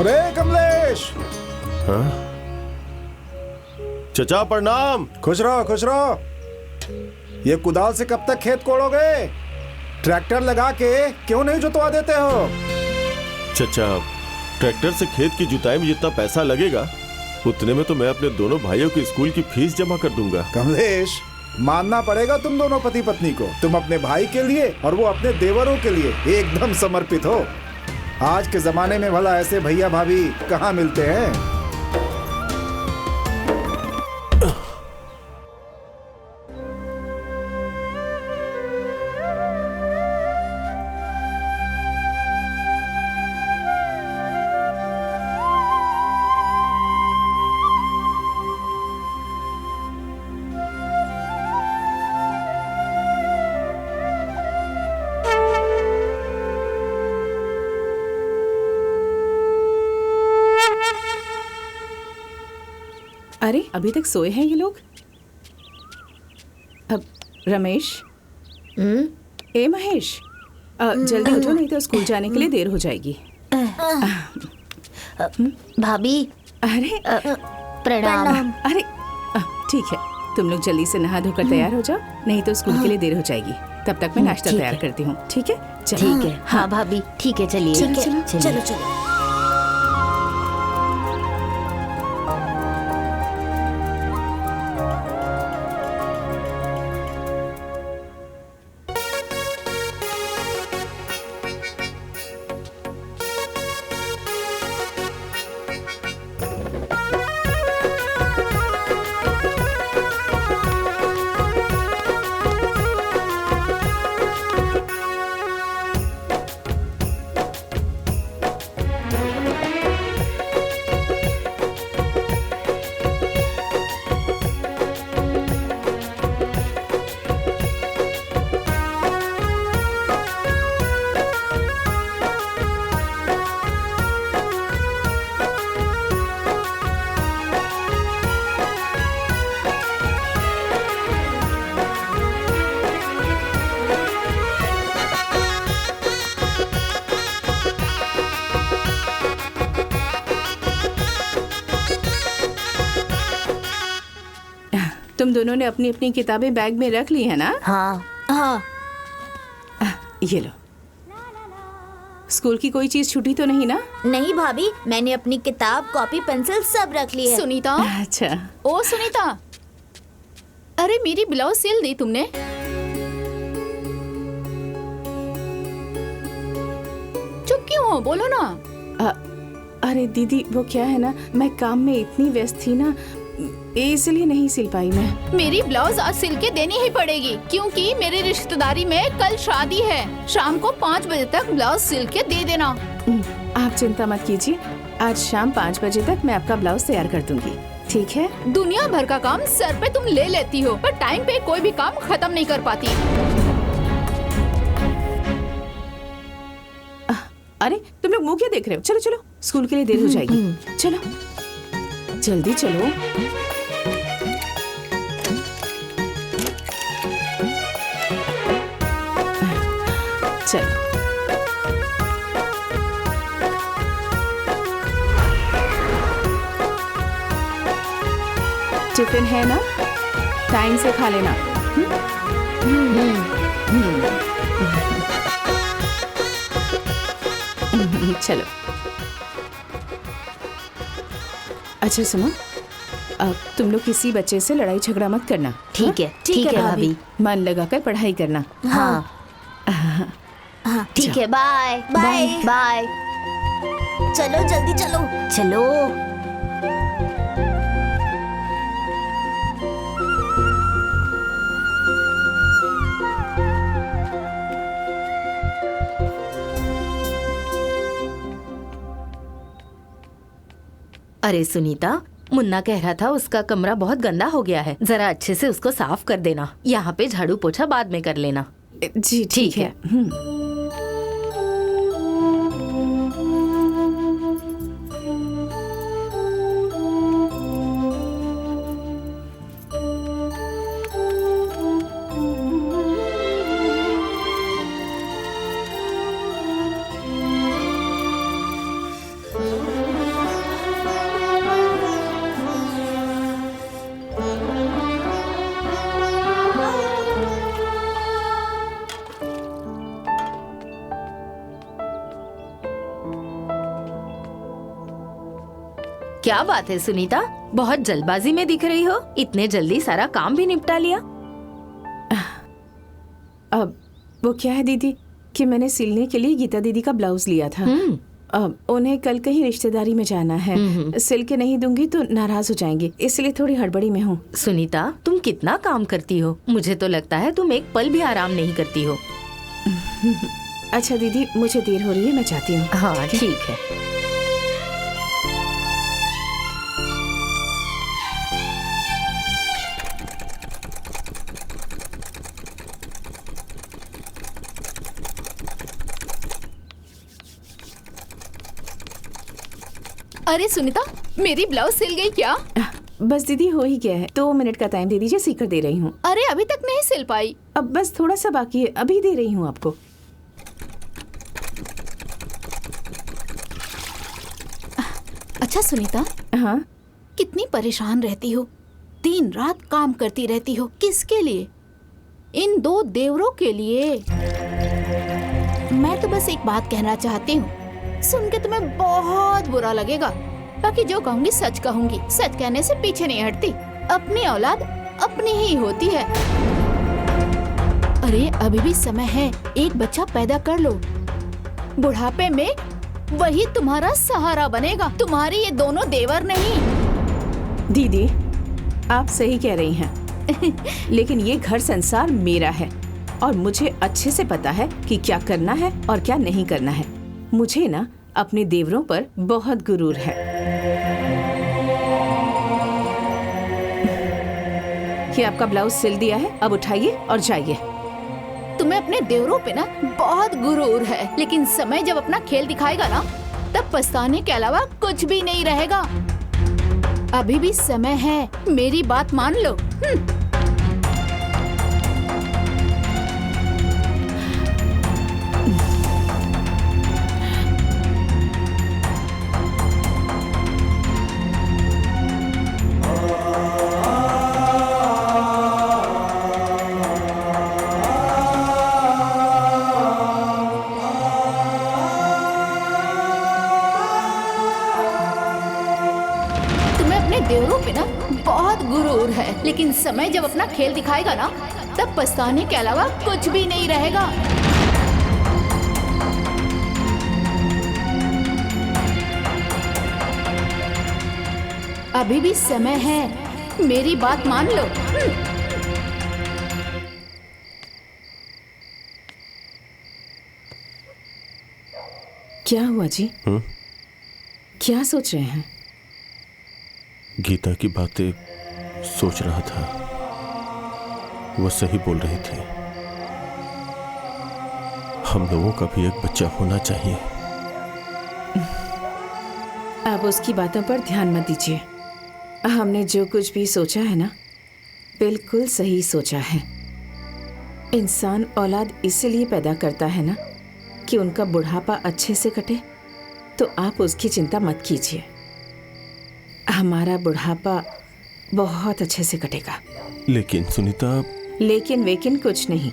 अरे कमलेश। हाँ? चचा प्रणाम। खुश रहो खुश रहो। ये कुदाल से कब तक खेत कोड़ोगे? ट्रैक्टर लगा के क्यों नहीं जुतवा देते हो? चचा, ट्रैक्टर से खेत की जुताई में जितना पैसा लगेगा उतने में तो मैं अपने दोनों भाइयों की स्कूल की फीस जमा कर दूंगा। कमलेश, मानना पड़ेगा तुम दोनों पति पत्नी को। तुम अपने भाई के लिए और वो अपने देवरों के लिए एकदम समर्पित हो। आज के जमाने में भला ऐसे भैया भाभी कहाँ मिलते हैं? अरे अभी तक सोए हैं ये लोग? अब रमेश, ए महेश, जल्दी उठो नहीं तो स्कूल जाने के लिए देर हो जाएगी। भाभी। अरे प्रणाम। अरे ठीक है, तुम लोग जल्दी से नहा धोकर तैयार हो जाओ, नहीं तो स्कूल के लिए देर हो जाएगी। तब तक मैं नाश्ता तैयार करती हूँ। ठीक है? ठीक है। हाँ भाभी, ठीक है, चलिए। चलो चलो। तुम दोनों ने अपनी अपनी किताबें बैग में रख ली है ना? हाँ हाँ। ये लो। स्कूल की कोई चीज छूटी तो नहीं ना? नहीं भाभी, मैंने अपनी किताब, कॉपी, पेंसिल सब रख ली है। सुनीता। अच्छा। ओ सुनीता, अरे मेरी ब्लाउज सिल दी तुमने? चुप क्यों हो, बोलो ना। अरे दीदी, वो क्या है ना, मैं काम में इतनी व्यस्त थी ना, इसलिए नहीं सिल पाई मैं। मेरी ब्लाउज आज सिल के देनी ही पड़ेगी, क्योंकि मेरी रिश्तेदारी में कल शादी है। शाम को 5 बजे तक ब्लाउज सिल के दे देना। आप चिंता मत कीजिए, आज शाम 5 बजे तक मैं आपका ब्लाउज तैयार कर दूंगी। ठीक है? दुनिया भर का काम सर पे तुम ले लेती हो, पर टाइम पे कोई भी काम खत्म नहीं कर पाती। अरे तुम लोग मुंह क्या देख रहे हो? चलो चलो, स्कूल के लिए देर हो जाएगी। चलो जल्दी चलो। चल। टिफिन है ना? टाइम से खा लेना। चलो। अच्छा सुनो, अब तुम लोग किसी बच्चे से लड़ाई झगड़ा मत करना। ठीक है, ठीक है भाभी। मन लगाकर पढ़ाई करना। हाँ ठीक है। Bye bye bye. चलो जल्दी चलो चलो। अरे सुनीता, मुन्ना कह रहा था उसका कमरा बहुत गंदा हो गया है, जरा अच्छे से उसको साफ कर देना। यहाँ पे झाड़ू पोछा बाद में कर लेना। जी ठीक है। क्या बात है सुनीता, बहुत जल्दबाजी में दिख रही हो। इतने जल्दी सारा काम भी निपटा लिया। अब वो क्या है दीदी कि मैंने सिलने के लिए गीता दीदी का ब्लाउज लिया था। अब उन्हें कल कहीं रिश्तेदारी में जाना है, सिल के नहीं दूंगी तो नाराज हो जाएंगे, इसलिए थोड़ी हड़बड़ी में हूँ। सुनीता, तुम कितना काम करती हो, मुझे तो लगता है तुम एक पल भी आराम नहीं करती हो। अच्छा दीदी, मुझे देर हो रही है, मैं जाती हूँ। हाँ ठीक है। अरे सुनीता, मेरी ब्लाउज सिल गई क्या? बस दीदी हो ही गया है, 2 मिनट का टाइम दे दीजिए, सीकर दे रही हूँ। अरे अभी तक नहीं सिल पाई। अब बस थोड़ा सा बाकी है, अभी दे रही हूँ आपको। अच्छा सुनीता, हाँ कितनी परेशान रहती हो, दिन रात काम करती रहती हो, किसके लिए? इन 2 देवरों के लिए। मैं तो बस एक बात कहना चाहती हूँ, सुन के तुम्हें बहुत बुरा लगेगा, बाकी जो कहूंगी सच कहूंगी, सच कहने से पीछे नहीं हटती। अपनी औलाद अपनी ही होती है। अरे अभी भी समय है, एक बच्चा पैदा कर लो, बुढ़ापे में वही तुम्हारा सहारा बनेगा, तुम्हारे ये दोनों देवर नहीं। दीदी, आप सही कह रही हैं। लेकिन ये घर संसार मेरा है और मुझे अच्छे से पता है कि क्या करना है और क्या नहीं करना है। मुझे ना अपने देवरों पर बहुत गुरूर है। ये आपका ब्लाउज सिल दिया है, अब उठाइए और जाइए। तुम्हें अपने देवरों पे ना बहुत गुरूर है, लेकिन समय जब अपना खेल दिखाएगा ना, तब पछताने के अलावा कुछ भी नहीं रहेगा। अभी भी समय है, मेरी बात मान लो। देवरों पे ना बहुत गुरूर है, लेकिन समय जब अपना खेल दिखाएगा ना, तब पछताने के अलावा कुछ भी नहीं रहेगा। अभी भी समय है, मेरी बात मान लो। क्या हुआ जी? क्या सोच रहे हैं? गीता की बातें सोच रहा था, वो सही बोल रही थी। हम लोगों का भी एक बच्चा होना चाहिए। आप उसकी बातों पर ध्यान मत दीजिए। हमने जो कुछ भी सोचा है ना, बिल्कुल सही सोचा है। इंसान औलाद इसलिए पैदा करता है ना कि उनका बुढ़ापा अच्छे से कटे, तो आप उसकी चिंता मत कीजिए। हमारा बुढ़ापा बहुत अच्छे से कटेगा। लेकिन सुनीता, लेकिन वेकिन कुछ नहीं,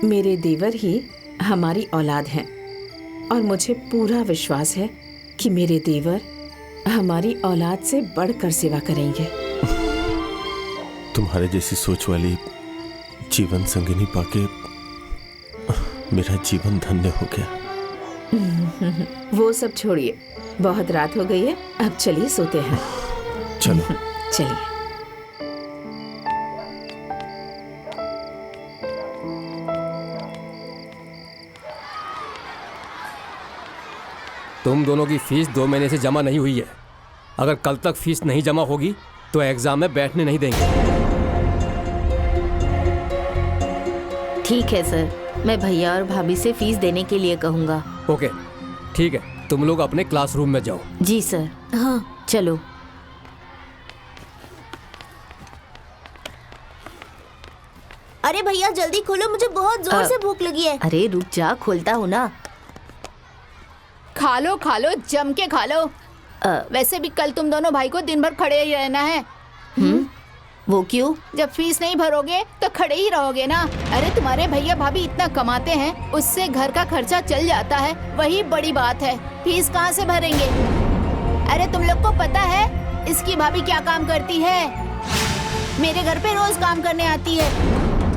मेरे देवर ही हमारी औलाद हैं और मुझे पूरा विश्वास है कि मेरे देवर हमारी औलाद से बढ़कर सेवा करेंगे। तुम्हारे जैसी सोच वाली जीवन संगिनी पाके मेरा जीवन धन्य हो गया। वो सब छोड़िए, बहुत रात हो गई है, अब चलिए सोते हैं। चलो चलिए। तुम दोनों की फीस 2 महीने से जमा नहीं हुई है। अगर कल तक फीस नहीं जमा होगी तो एग्जाम में बैठने नहीं देंगे। ठीक है सर, मैं भैया और भाभी से फीस देने के लिए कहूँगा। ओके ठीक है, तुम लोग अपने क्लासरूम में जाओ। जी सर। हाँ। चलो। अरे भैया जल्दी खोलो, मुझे बहुत जोर से भूख लगी है। अरे रुक जा, खोलता हूँ ना। खा लो जम के खा लो। वैसे भी कल तुम दोनों भाई को दिन भर खड़े ही रहना है। वो क्यों? जब फीस नहीं भरोगे तो खड़े ही रहोगे ना। अरे तुम्हारे भैया भाभी इतना कमाते हैं, उससे घर का खर्चा चल जाता है, वही बड़ी बात है। फीस कहाँ से भरेंगे? अरे तुम लोग को पता है इसकी भाभी क्या काम करती है? मेरे घर पे रोज काम करने आती है,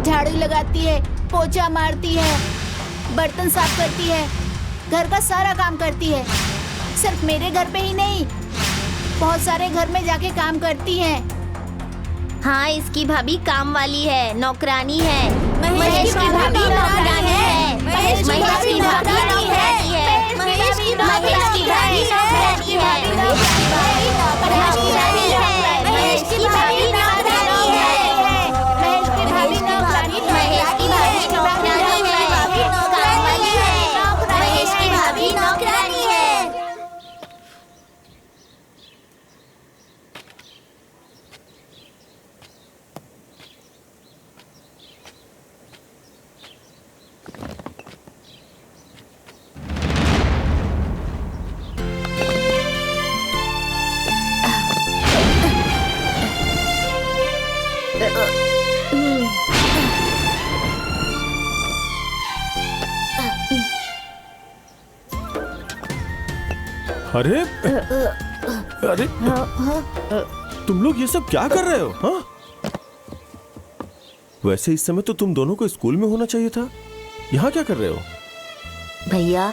झाड़ू लगाती है, पोछा मारती है, बर्तन साफ करती है, घर का सारा काम करती है। सिर्फ मेरे घर पे ही नहीं, बहुत सारे घर में जाके काम करती है। हाँ, इसकी भाभी काम वाली है, नौकरानी है। महेश की भाभी नौकरानी है। महेश की भाभी नौकरानी है। महेश की भाभी नौकरानी है। महेश की भाभी नौकरानी है। महेश की भाभी नौकरानी है। महेश की भाभी नौकरानी है। महेश की भाभी नौकरानी है। काम वाली है। महेश की भाभी नौकरानी है। अरे अरे तुम लोग ये सब क्या कर रहे हो? हाँ, वैसे इस समय तो तुम दोनों को स्कूल में होना चाहिए था, यहाँ क्या कर रहे हो? भैया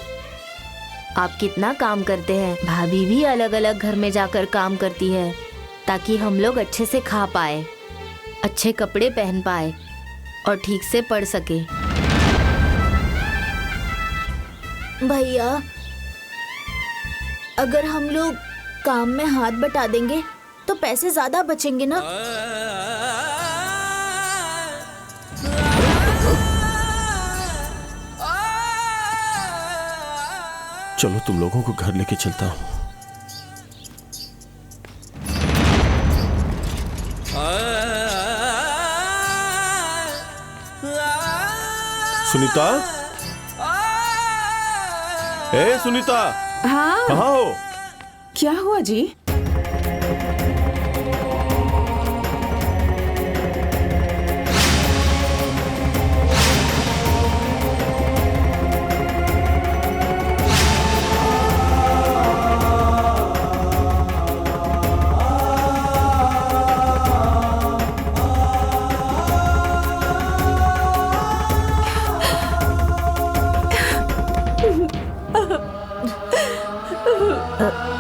आप कितना काम करते हैं। भाभी भी अलग अलग घर में जाकर काम करती है ताकि हम लोग अच्छे से खा पाए, अच्छे कपड़े पहन पाए और ठीक से पढ़ सके। भैया अगर हम लोग काम में हाथ बटा देंगे तो पैसे ज्यादा बचेंगे ना। चलो तुम लोगों को घर लेके चलता हूँ। सुनीता, ए सुनीता, हाँ, कहाँ हो? क्या हुआ जी?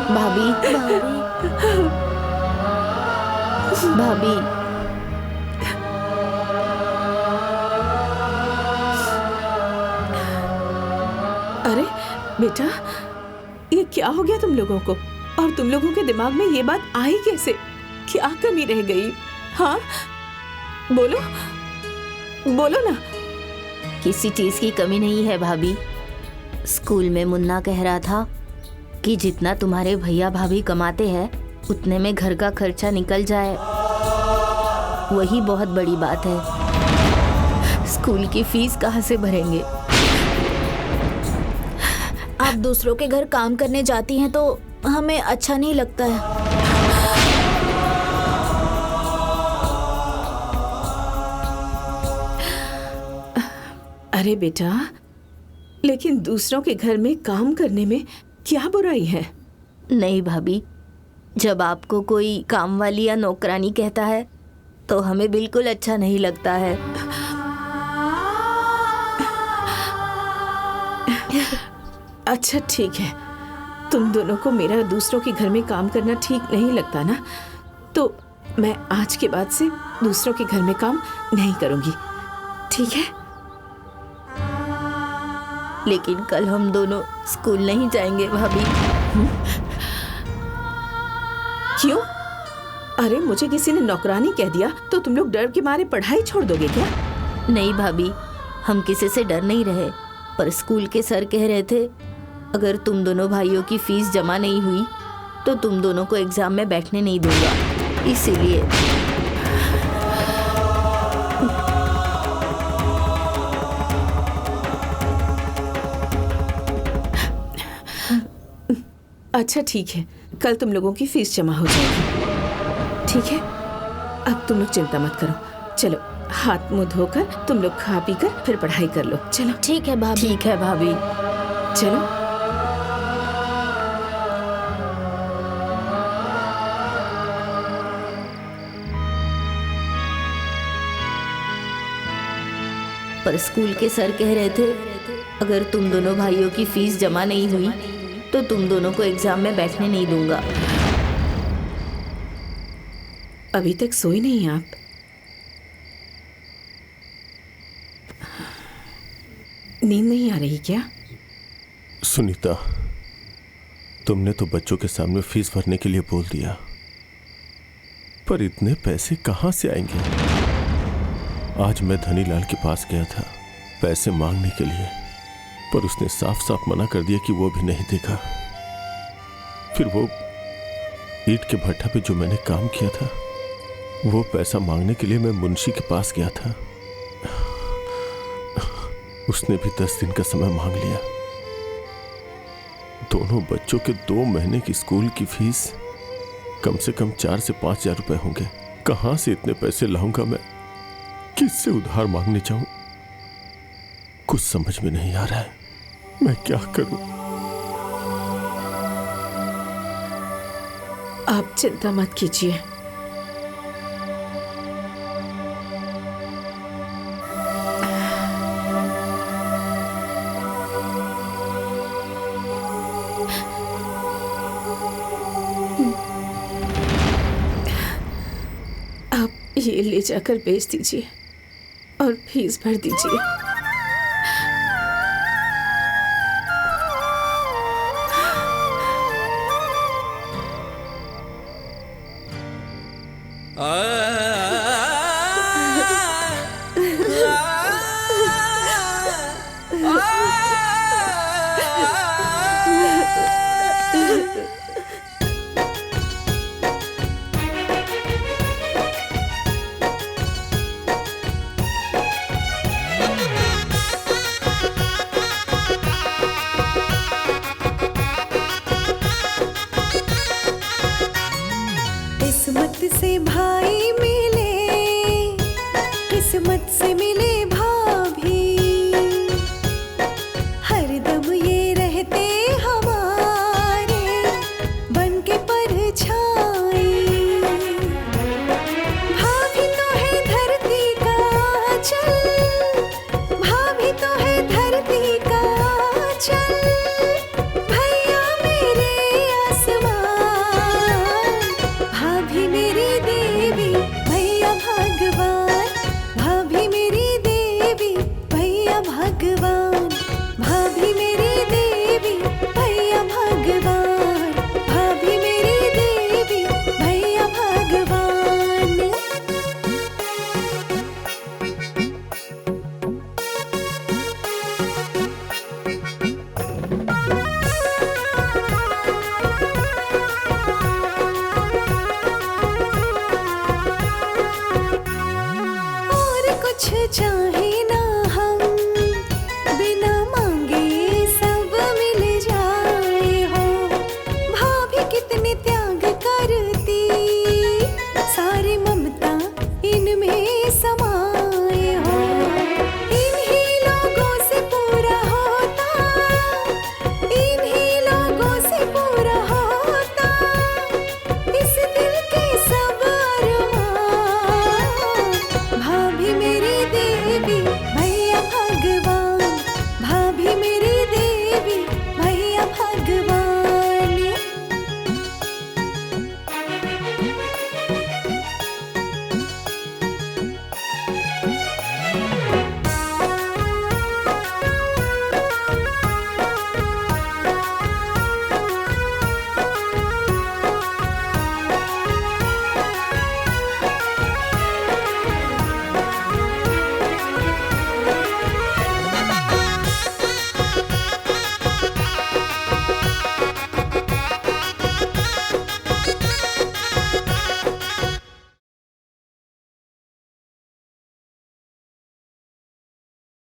भाभी भाभी अरे बेटा, ये क्या हो गया तुम लोगों को? और तुम लोगों के दिमाग में ये बात आई कैसे? क्या कमी रह गई? हाँ बोलो बोलो ना। किसी चीज की कमी नहीं है भाभी। स्कूल में मुन्ना कह रहा था कि जितना तुम्हारे भैया भाभी कमाते हैं उतने में घर का खर्चा निकल जाए, वही बहुत बड़ी बात है। स्कूल की फीस कहाँ से भरेंगे? आप दूसरों के घर काम करने जाती हैं तो हमें अच्छा नहीं लगता है। अरे बेटा, लेकिन दूसरों के घर में काम करने में क्या बुराई है? नहीं भाभी, जब आपको कोई काम वाली या नौकरानी कहता है तो हमें बिल्कुल अच्छा नहीं लगता है। अच्छा ठीक है, तुम दोनों को मेरा दूसरों के घर में काम करना ठीक नहीं लगता ना, तो मैं आज के बाद से दूसरों के घर में काम नहीं करूंगी, ठीक है? लेकिन कल हम दोनों स्कूल नहीं जाएंगे भाभी। अरे मुझे किसी ने नौकरानी कह दिया तो तुम लोग डर के मारे पढ़ाई छोड़ दोगे क्या? नहीं भाभी, हम किसी से डर नहीं रहे, पर स्कूल के सर कह रहे थे अगर तुम दोनों भाइयों की फीस जमा नहीं हुई तो तुम दोनों को एग्जाम में बैठने नहीं दूंगा, इसीलिए। अच्छा ठीक है, कल तुम लोगों की फीस जमा हो जाएगी। ठीक है, अब तुम लोग चिंता मत करो। चलो हाथ मुंह धोकर तुम लोग खा पी कर फिर पढ़ाई कर लो। चलो। ठीक है भाभी। ठीक है भाभी। चलो। पर स्कूल के सर कह रहे थे अगर तुम दोनों भाइयों की फीस जमा नहीं हुई तो तुम दोनों को एग्जाम में बैठने नहीं दूंगा। अभी तक सोई नहीं आप? नींद नहीं आ रही क्या? सुनीता, तुमने तो बच्चों के सामने फीस भरने के लिए बोल दिया, पर इतने पैसे कहां से आएंगे? आज मैं धनीलाल के पास गया था पैसे मांगने के लिए, पर उसने साफ साफ मना कर दिया कि वो भी नहीं देगा। फिर वो ईंट के भट्ठा पे जो मैंने काम किया था वो पैसा मांगने के लिए मैं मुंशी के पास गया था। उसने भी 10 दिन का समय मांग लिया। दोनों बच्चों के 2 महीने की स्कूल की फीस कम से कम 4 से 5 हजार रुपए होंगे। कहां से इतने पैसे लाऊंगा मैं? किससे उधार मांगने जाऊं? कुछ समझ में नहीं आ रहा है, मैं क्या करूं? आप चिंता मत कीजिए। आप ये ले जाकर बेच दीजिए और फीस भर दीजिए। किस्मत से भाई मिले, किस्मत से मिले भाभी, हरदम ये रहते हमारे बन के परछाई। भाभी तो है धरती का आंचल, भाभी तो है धरती का आंचल, भैया मेरे आसमान, भाभी मेरी देवी भैया भगवान, भाभी मेरी देवी भैया भगवान, भाभी मेरी देवी भैया भगवान, भाभी मेरी देवी भैया भगवान। और कुछ चाहे ना